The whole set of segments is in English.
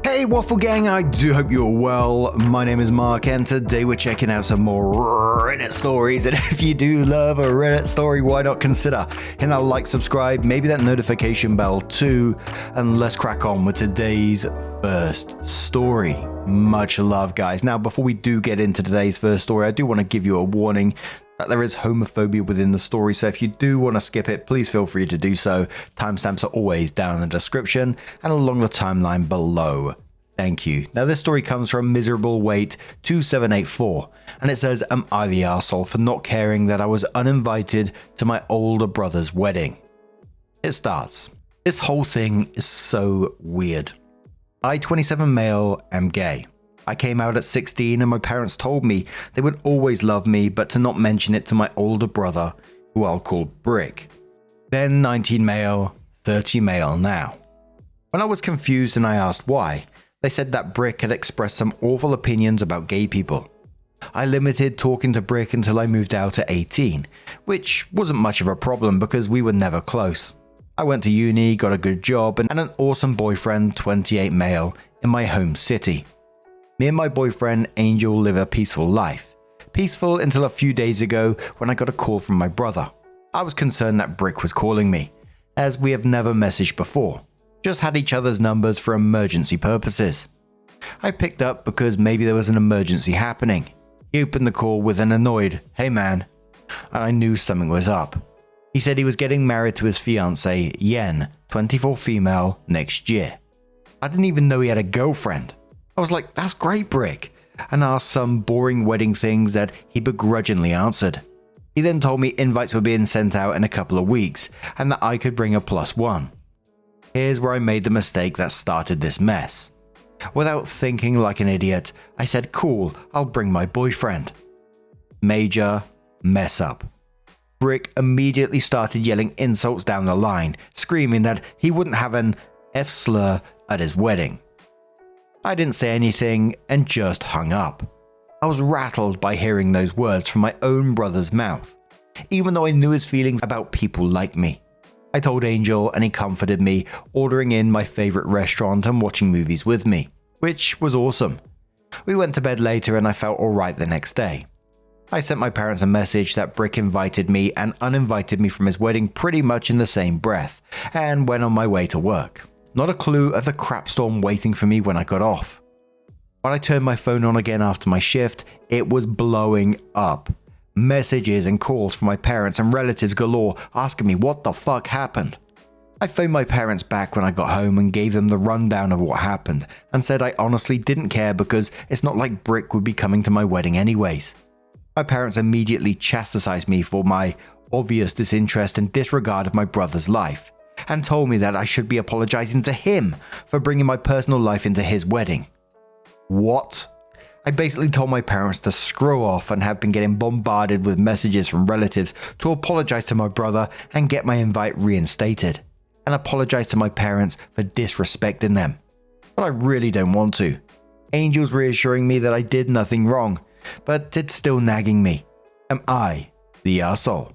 Hey Waffle Gang, I do hope you're well. My name is Mark and today we're checking out some more Reddit stories, and if you do love a Reddit story, why not consider hitting that like, subscribe, maybe that notification bell too, and let's crack on with today's first story. Much love, guys. Now, before we do get into today's first story, I do want to give you a warning that there is homophobia within the story, so if you do want to skip it, please feel free to do so. Timestamps are always down in the description and along the timeline below. Thank you. Now, this story comes from Miserable Wait 2784, and it says, "Am I the arsehole for not caring that I was uninvited to my older brother's wedding?" It starts. This whole thing is so weird. I, 27 male, am gay. I came out at 16 and my parents told me they would always love me, but to not mention it to my older brother, who I'll call Brick. Then 19 male, 30 male now. When I was confused and I asked why, they said that Brick had expressed some awful opinions about gay people. I limited talking to Brick until I moved out at 18, which wasn't much of a problem because we were never close. I went to uni, got a good job, and an awesome boyfriend, 28 male, in my home city. Me and my boyfriend Angel live a peaceful life. Peaceful until a few days ago when I got a call from my brother. I was concerned that Brick was calling me, as we have never messaged before, just had each other's numbers for emergency purposes. I picked up because maybe there was an emergency happening. He opened the call with an annoyed, "Hey man," and I knew something was up. He said he was getting married to his fiancée, Yen, 24 female, next year. I didn't even know he had a girlfriend. I was like, "That's great, Brick," and asked some boring wedding things that he begrudgingly answered. He then told me invites were being sent out in a couple of weeks, and that I could bring a +1. Here's where I made the mistake that started this mess. Without thinking like an idiot, I said, "Cool, I'll bring my boyfriend." Major mess up. Brick immediately started yelling insults down the line, screaming that he wouldn't have an F slur at his wedding. I didn't say anything and just hung up. I was rattled by hearing those words from my own brother's mouth, even though I knew his feelings about people like me. I told Angel and he comforted me, ordering in my favorite restaurant and watching movies with me, which was awesome. We went to bed later and I felt alright the next day. I sent my parents a message that Brick invited me and uninvited me from his wedding pretty much in the same breath, and went on my way to work. Not a clue of the crap storm waiting for me when I got off. When I turned my phone on again after my shift, it was blowing up. Messages and calls from my parents and relatives galore asking me what the fuck happened. I phoned my parents back when I got home and gave them the rundown of what happened and said I honestly didn't care because it's not like Brick would be coming to my wedding anyways. My parents immediately chastised me for my obvious disinterest and disregard of my brother's life, and told me that I should be apologizing to him for bringing my personal life into his wedding. What? I basically told my parents to screw off and have been getting bombarded with messages from relatives to apologize to my brother and get my invite reinstated, and apologize to my parents for disrespecting them. But I really don't want to. Angel's reassuring me that I did nothing wrong, but it's still nagging me. Am I the arsehole?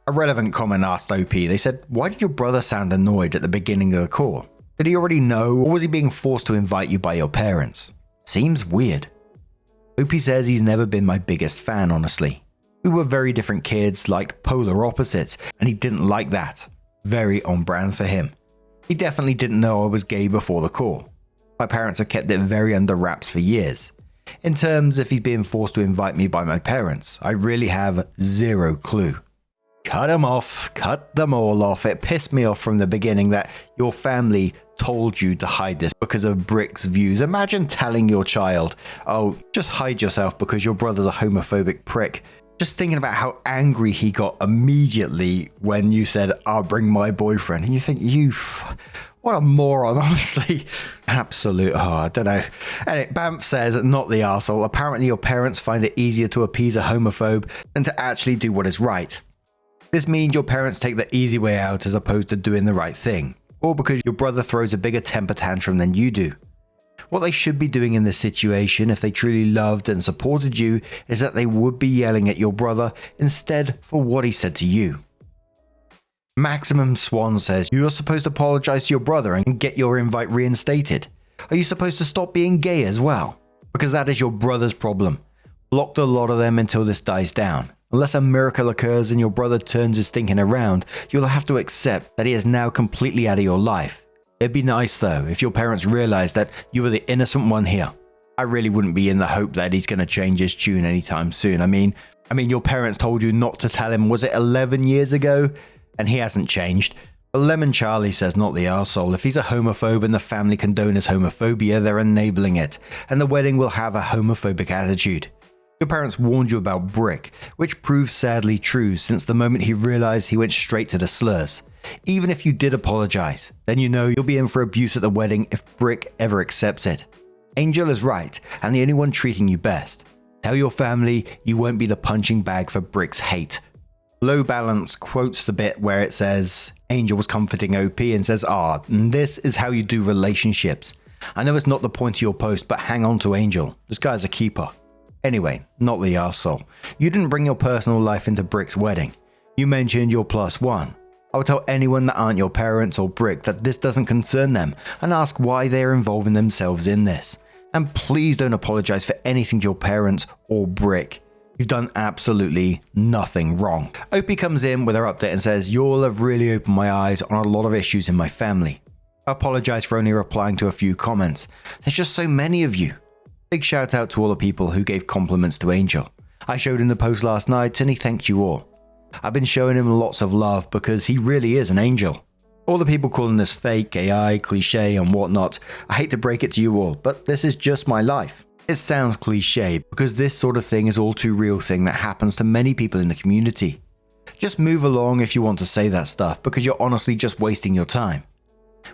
A relevant comment asked OP. They said, "Why did your brother sound annoyed at the beginning of the call? Did he already know, or was he being forced to invite you by your parents? Seems weird." OP says he's never been my biggest fan, honestly. We were very different kids, like polar opposites, and he didn't like that. Very on brand for him. He definitely didn't know I was gay before the call. My parents have kept it very under wraps for years. In terms if he's being forced to invite me by my parents, I really have zero clue. Cut him off, cut them all off. It pissed me off from the beginning that your family told you to hide this because of Brick's views. Imagine telling your child, "Oh, just hide yourself because your brother's a homophobic prick." Just thinking about how angry he got immediately when you said, "I'll bring my boyfriend." And you think, what a moron, honestly. Absolute, I don't know. Anyway, Bamf says, "Not the arsehole. Apparently your parents find it easier to appease a homophobe than to actually do what is right. This means your parents take the easy way out as opposed to doing the right thing, or because your brother throws a bigger temper tantrum than you do. What they should be doing in this situation, if they truly loved and supported you, is that they would be yelling at your brother instead for what he said to you." Maximum Swan says, "You're supposed to apologize to your brother and get your invite reinstated. Are you supposed to stop being gay as well? Because that is your brother's problem. Block the lot of them until this dies down. Unless a miracle occurs and your brother turns his thinking around, you'll have to accept that he is now completely out of your life. It'd be nice though if your parents realized that you were the innocent one here. I really wouldn't be in the hope that he's going to change his tune anytime soon. I mean, your parents told you not to tell him, was it 11 years ago? And he hasn't changed. But Lemon Charlie says not the arsehole. If he's a homophobe and the family condone his homophobia, they're enabling it. And the wedding will have a homophobic attitude. Your parents warned you about Brick, which proves sadly true since the moment he realized he went straight to the slurs. Even if you did apologize, then you know you'll be in for abuse at the wedding if Brick ever accepts it. Angel is right, and the only one treating you best. Tell your family you won't be the punching bag for Brick's hate. Low Balance quotes the bit where it says, Angel was comforting OP and says, this is how you do relationships. I know it's not the point of your post, but hang on to Angel. This guy's a keeper. Anyway, not the arsehole. You didn't bring your personal life into Brick's wedding. You mentioned your +1. I would tell anyone that aren't your parents or Brick that this doesn't concern them and ask why they are involving themselves in this. And please don't apologize for anything to your parents or Brick. You've done absolutely nothing wrong. Opie comes in with her update and says, you all have really opened my eyes on a lot of issues in my family. I apologize for only replying to a few comments. There's just so many of you. Big shout out to all the people who gave compliments to Angel. I showed him the post last night and he thanked you all. I've been showing him lots of love because he really is an angel. All the people calling this fake, AI, cliche and whatnot, I hate to break it to you all, but this is just my life. It sounds cliche because this sort of thing is all too real thing that happens to many people in the community. Just move along if you want to say that stuff because you're honestly just wasting your time.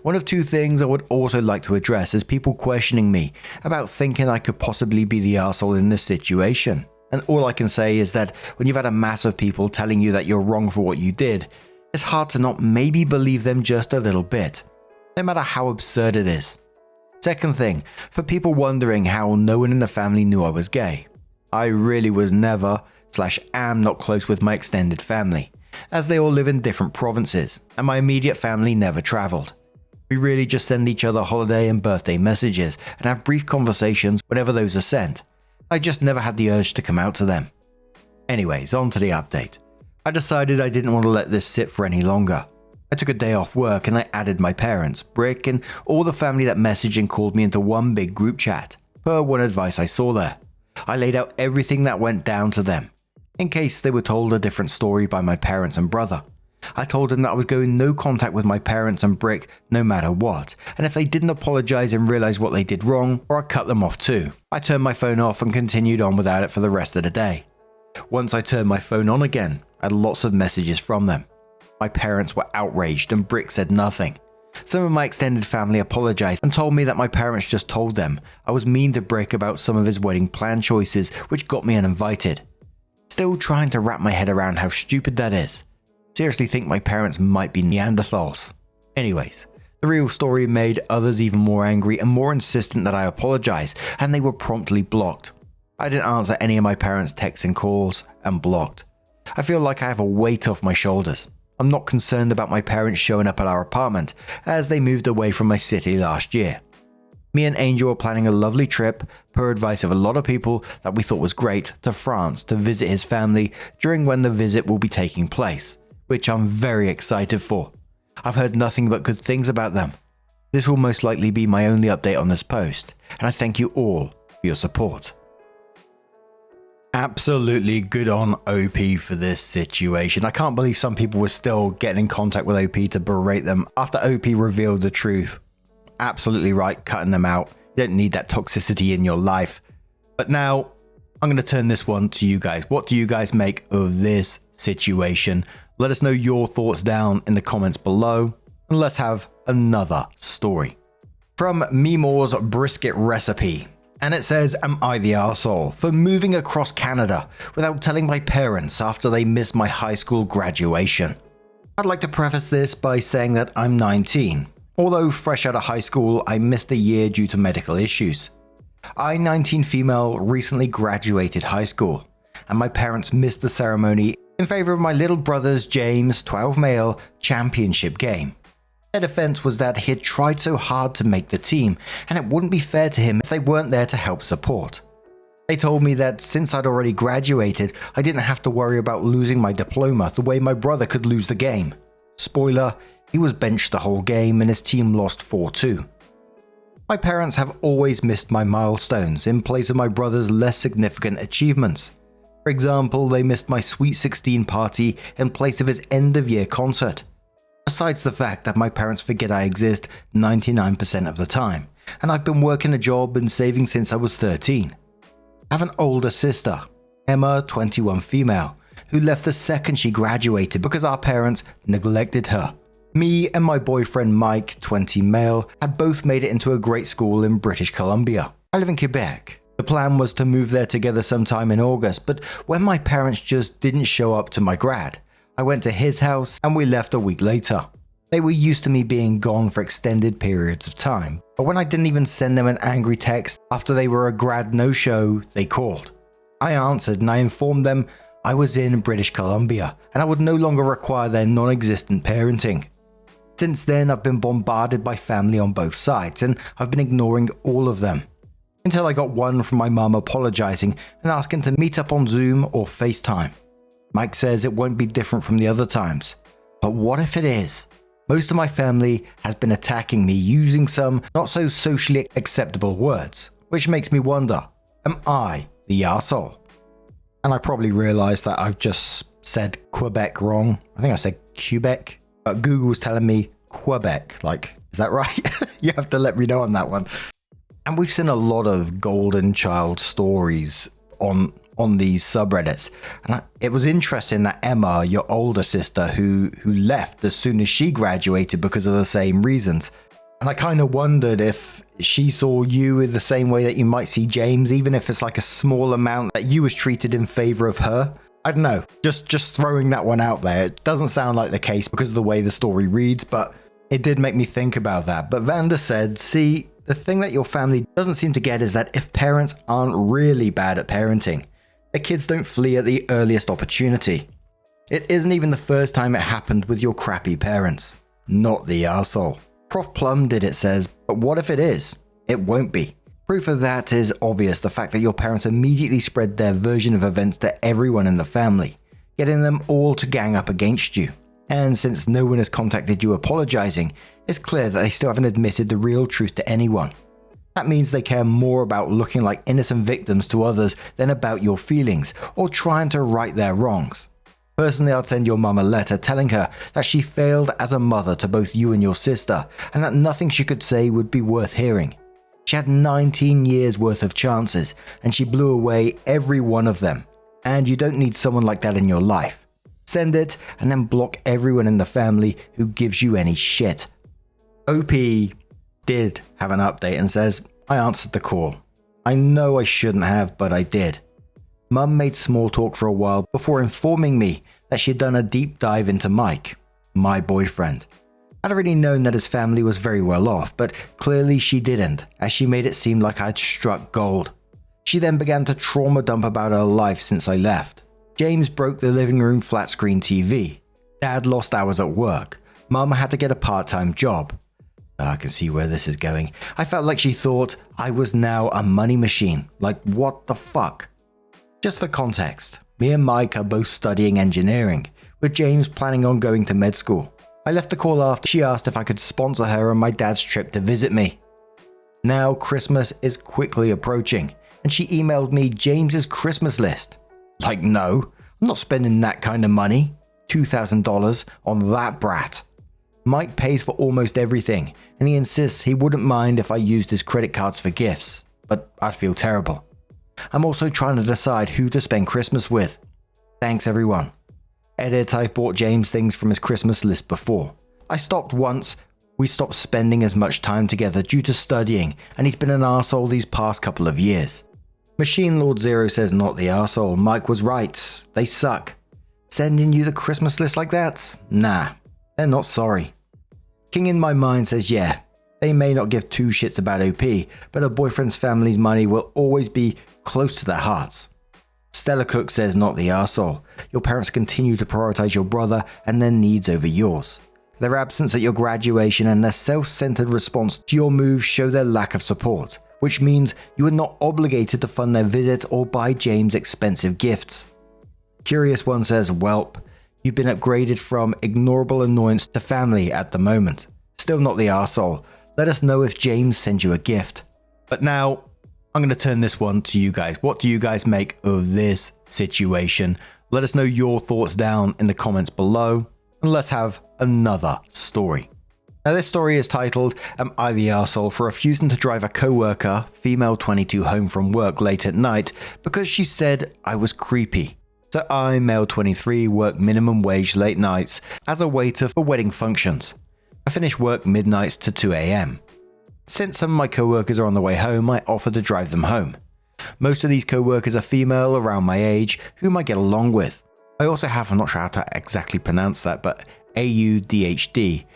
One of two things I would also like to address is people questioning me about thinking I could possibly be the arsehole in this situation. And all I can say is that when you've had a mass of people telling you that you're wrong for what you did, it's hard to not maybe believe them just a little bit, no matter how absurd it is. Second thing, for people wondering how no one in the family knew I was gay. I really was never/am not close with my extended family, as they all live in different provinces, and my immediate family never travelled. We really just send each other holiday and birthday messages and have brief conversations whenever those are sent. I just never had the urge to come out to them. Anyways, on to the update. I decided I didn't want to let this sit for any longer. I took a day off work and I added my parents, Brick, and all the family that messaged and called me into one big group chat, per one advice I saw there. I laid out everything that went down to them, in case they were told a different story by my parents and brother. I told them that I was going no contact with my parents and Brick no matter what, and if they didn't apologize and realize what they did wrong, or I cut them off too. I turned my phone off and continued on without it for the rest of the day. Once I turned my phone on again, I had lots of messages from them. My parents were outraged and Brick said nothing. Some of my extended family apologized and told me that my parents just told them I was mean to Brick about some of his wedding plan choices, which got me uninvited. Still trying to wrap my head around how stupid that is. Seriously think my parents might be Neanderthals. Anyways, the real story made others even more angry and more insistent that I apologize, and they were promptly blocked. I didn't answer any of my parents' texts and calls, and blocked. I feel like I have a weight off my shoulders. I'm not concerned about my parents showing up at our apartment, as they moved away from my city last year. Me and Angel were planning a lovely trip, per advice of a lot of people that we thought was great, to France to visit his family during when the visit will be taking place, which I'm very excited for. I've heard nothing but good things about them. This will most likely be my only update on this post, and I thank you all for your support. Absolutely good on OP for this situation. I can't believe some people were still getting in contact with OP to berate them after OP revealed the truth. Absolutely right, cutting them out. You don't need that toxicity in your life. But now, I'm going to turn this one to you guys. What do you guys make of this situation? Let us know your thoughts down in the comments below, and let's have another story. From Memore's Brisket Recipe. And it says, am I the arsehole for moving across Canada without telling my parents after they missed my high school graduation? I'd like to preface this by saying that I'm 19. Although fresh out of high school, I missed a year due to medical issues. I, 19 female, recently graduated high school, and my parents missed the ceremony in favor of my little brother's James, 12 male, championship game. Their defense was that he had tried so hard to make the team, and it wouldn't be fair to him if they weren't there to help support. They told me that since I'd already graduated, I didn't have to worry about losing my diploma the way my brother could lose the game. Spoiler, he was benched the whole game and his team lost 4-2. My parents have always missed my milestones in place of my brother's less significant achievements. For example, they missed my Sweet 16 party in place of his end-of-year concert. Besides the fact that my parents forget I exist 99% of the time, and I've been working a job and saving since I was 13. I have an older sister, Emma, 21 female, who left the second she graduated because our parents neglected her. Me and my boyfriend Mike, 20 male, had both made it into a great school in British Columbia. I live in Quebec. The plan was to move there together sometime in August, but when my parents just didn't show up to my grad, I went to his house and we left a week later. They were used to me being gone for extended periods of time, but when I didn't even send them an angry text after they were a grad no-show, they called. I answered and I informed them I was in British Columbia and I would no longer require their non-existent parenting. Since then, I've been bombarded by family on both sides and I've been ignoring all of them. Until I got one from my mum apologizing and asking to meet up on Zoom or FaceTime. Mike says it won't be different from the other times. But what if it is? Most of my family has been attacking me using some not so socially acceptable words, which makes me wonder, am I the arsehole? And I probably realized that I've just said Quebec wrong. I think I said Quebec, but Google's telling me Quebec. Like, is that right? You have to let me know on that one. And we've seen a lot of golden child stories on these subreddits. And it was interesting that Emma, your older sister, who left as soon as she graduated because of the same reasons. And I kind of wondered if she saw you in the same way that you might see James, even if it's like a small amount that you was treated in favor of her. I don't know, just throwing that one out there. It doesn't sound like the case because of the way the story reads, but it did make me think about that. But Vanda said, see, the thing that your family doesn't seem to get is that if parents aren't really bad at parenting, their kids don't flee at the earliest opportunity. It isn't even the first time it happened with your crappy parents. Not the arsehole. Prof Plum did, it says, but what if it is? It won't be. Proof of that is obvious, the fact that your parents immediately spread their version of events to everyone in the family, getting them all to gang up against you. And since no one has contacted you apologizing, it's clear that they still haven't admitted the real truth to anyone. That means they care more about looking like innocent victims to others than about your feelings or trying to right their wrongs. Personally, I'd send your mum a letter telling her that she failed as a mother to both you and your sister and that nothing she could say would be worth hearing. She had 19 years worth of chances and she blew away every one of them. And you don't need someone like that in your life. Send it and then block everyone in the family who gives you any shit. OP did have an update and says, I answered the call. I know I shouldn't have, but I did. Mum made small talk for a while before informing me that she had done a deep dive into Mike, my boyfriend. I'd already known that his family was very well off, but clearly she didn't, as she made it seem like I'd struck gold. She then began to trauma dump about her life since I left. James broke the living room flat screen TV. Dad lost hours at work. Mum had to get a part-time job. I can see where this is going. I felt like she thought I was now a money machine. Like, what the fuck? Just for context, me and Mike are both studying engineering, with James planning on going to med school. I left the call after she asked if I could sponsor her on my dad's trip to visit me. Now Christmas is quickly approaching, and she emailed me James's Christmas list. Like, no, I'm not spending that kind of money. $2,000 on that brat. Mike pays for almost everything, and he insists he wouldn't mind if I used his credit cards for gifts, but I'd feel terrible. I'm also trying to decide who to spend Christmas with. Thanks everyone. Edit, I've bought James things from his Christmas list before. I stopped once. We stopped spending as much time together due to studying, and he's been an arsehole these past couple of years. Machine Lord Zero says not the arsehole. Mike was right. They suck. Sending you the Christmas list like that? Nah. They're not sorry. King in my mind says yeah, they may not give two shits about OP, but her boyfriend's family's money will always be close to their hearts. Stella Cook says not the arsehole. Your parents continue to prioritize your brother and their needs over yours. Their absence at your graduation and their self-centered response to your move show their lack of support, which means you are not obligated to fund their visit or buy James expensive gifts. Curious One says, "Welp, you've been upgraded from ignorable annoyance to family at the moment. Still not the arsehole. Let us know if James sends you a gift." But now, I'm going to turn this one to you guys. What do you guys make of this situation? Let us know your thoughts down in the comments below, and let's have another story. Now, this story is titled, "Am I the Arsehole for refusing to drive a co-worker, female 22, home from work late at night because she said I was creepy?" So I, male 23, work minimum wage late nights as a waiter for wedding functions. I finish work midnights to 2 a.m. Since some of my co-workers are on the way home, I offer to drive them home. Most of these co-workers are female around my age whom I get along with. I also have, I'm not sure how to exactly pronounce that, but AUDHD,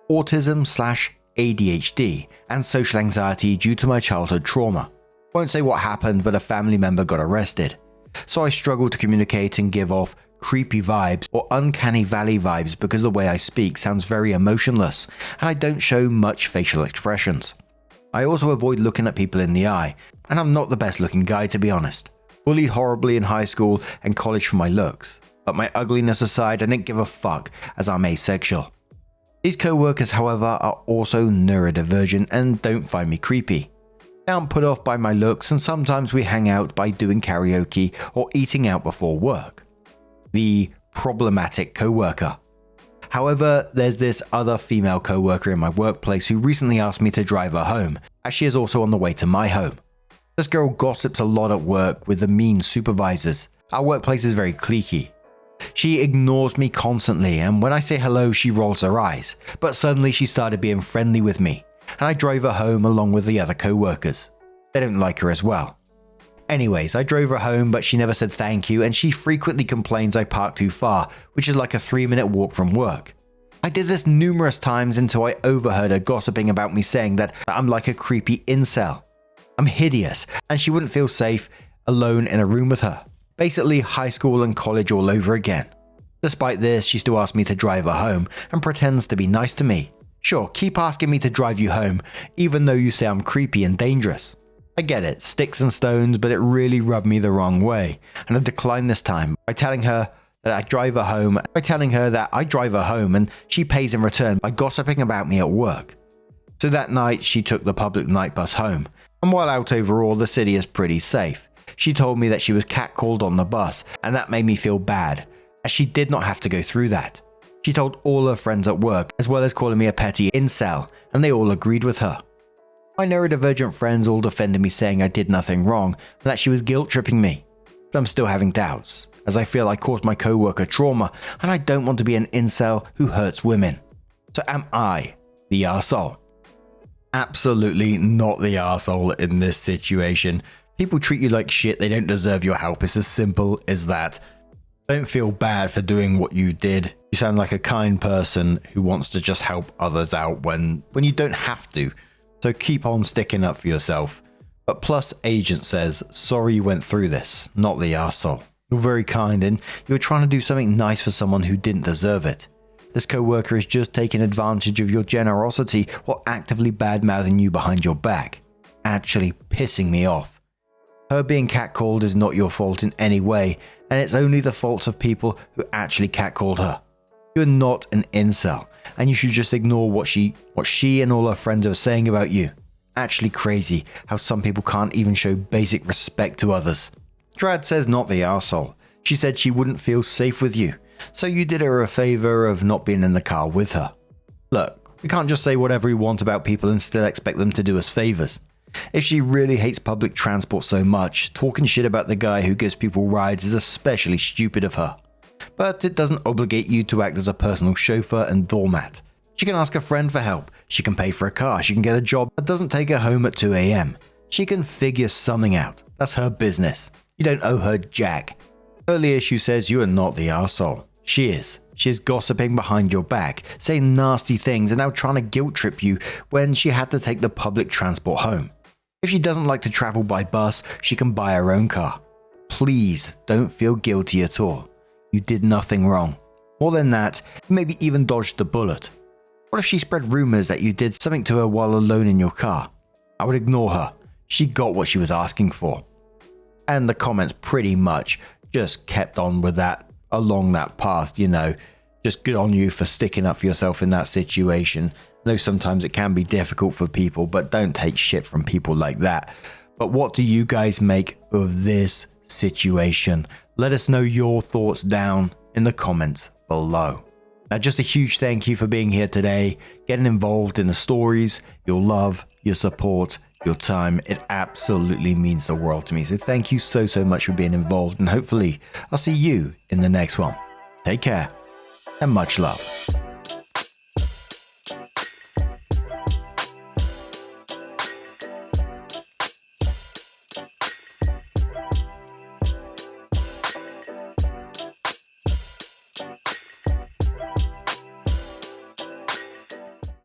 autism/ADHD, and social anxiety due to my childhood trauma. Won't say what happened, but a family member got arrested. So I struggle to communicate and give off creepy vibes or uncanny valley vibes because the way I speak sounds very emotionless and I don't show much facial expressions. I also avoid looking at people in the eye, and I'm not the best looking guy, to be honest. Bullied horribly in high school and college for my looks, but my ugliness aside, I didn't give a fuck as I'm asexual. These co-workers, however, are also neurodivergent and don't find me creepy. They aren't put off by my looks, and sometimes we hang out by doing karaoke or eating out before work. The problematic co-worker. However, there's this other female co-worker in my workplace who recently asked me to drive her home, as she is also on the way to my home. This girl gossips a lot at work with the mean supervisors. Our workplace is very cliquey. She ignores me constantly, and when I say hello, she rolls her eyes, but suddenly she started being friendly with me, and I drove her home along with the other co-workers. They don't like her as well. Anyways, I drove her home, but she never said thank you, and she frequently complains I park too far, which is like a 3-minute walk from work. I did this numerous times until I overheard her gossiping about me, saying that I'm like a creepy incel. I'm hideous, and she wouldn't feel safe alone in a room with her. Basically, high school and college all over again. Despite this, she still asks me to drive her home and pretends to be nice to me. Sure, keep asking me to drive you home, even though you say I'm creepy and dangerous. I get it, sticks and stones, but it really rubbed me the wrong way, and I declined this time by telling her that I drive her home, and she pays in return by gossiping about me at work. So that night, she took the public night bus home, and while out overall, the city is pretty safe. She told me that she was catcalled on the bus, and that made me feel bad, as she did not have to go through that. She told all her friends at work, as well as calling me a petty incel, and they all agreed with her. My neurodivergent friends all defended me, saying I did nothing wrong and that she was guilt-tripping me. But I'm still having doubts, as I feel I caused my co-worker trauma and I don't want to be an incel who hurts women. So am I the arsehole? Absolutely not the arsehole in this situation. People treat you like shit, they don't deserve your help. It's as simple as that. Don't feel bad for doing what you did. You sound like a kind person who wants to just help others out when you don't have to. So keep on sticking up for yourself. But Plus Agent says, "Sorry you went through this, not the arsehole. You're very kind and you were trying to do something nice for someone who didn't deserve it. This co-worker is just taking advantage of your generosity while actively bad-mouthing you behind your back. Actually pissing me off. Her being catcalled is not your fault in any way, and it's only the faults of people who actually catcalled her. You are not an incel, and you should just ignore what she and all her friends are saying about you. Actually crazy how some people can't even show basic respect to others." Drad says not the arsehole. She said she wouldn't feel safe with you, so you did her a favor of not being in the car with her. Look, we can't just say whatever we want about people and still expect them to do us favors. If she really hates public transport so much, talking shit about the guy who gives people rides is especially stupid of her. But it doesn't obligate you to act as a personal chauffeur and doormat. She can ask a friend for help, she can pay for a car, she can get a job that doesn't take her home at 2 a.m. She can figure something out. That's her business. You don't owe her jack. Earlier she says you are not the arsehole. She is. She is gossiping behind your back, saying nasty things and now trying to guilt trip you when she had to take the public transport home. If she doesn't like to travel by bus, she can buy her own car. Please don't feel guilty at all. You did nothing wrong. More than that, you maybe even dodged the bullet. What if she spread rumors that you did something to her while alone in your car? I would ignore her. She got what she was asking for. And the comments pretty much just kept on with that, along that path, just good on you for sticking up for yourself in that situation. I know sometimes it can be difficult for people, but don't take shit from people like that. But what do you guys make of this situation? Let us know your thoughts down in the comments below. Now, just a huge thank you for being here today, getting involved in the stories, your love, your support, your time. It absolutely means the world to me. So thank you so much for being involved, and hopefully I'll see you in the next one. Take care and much love.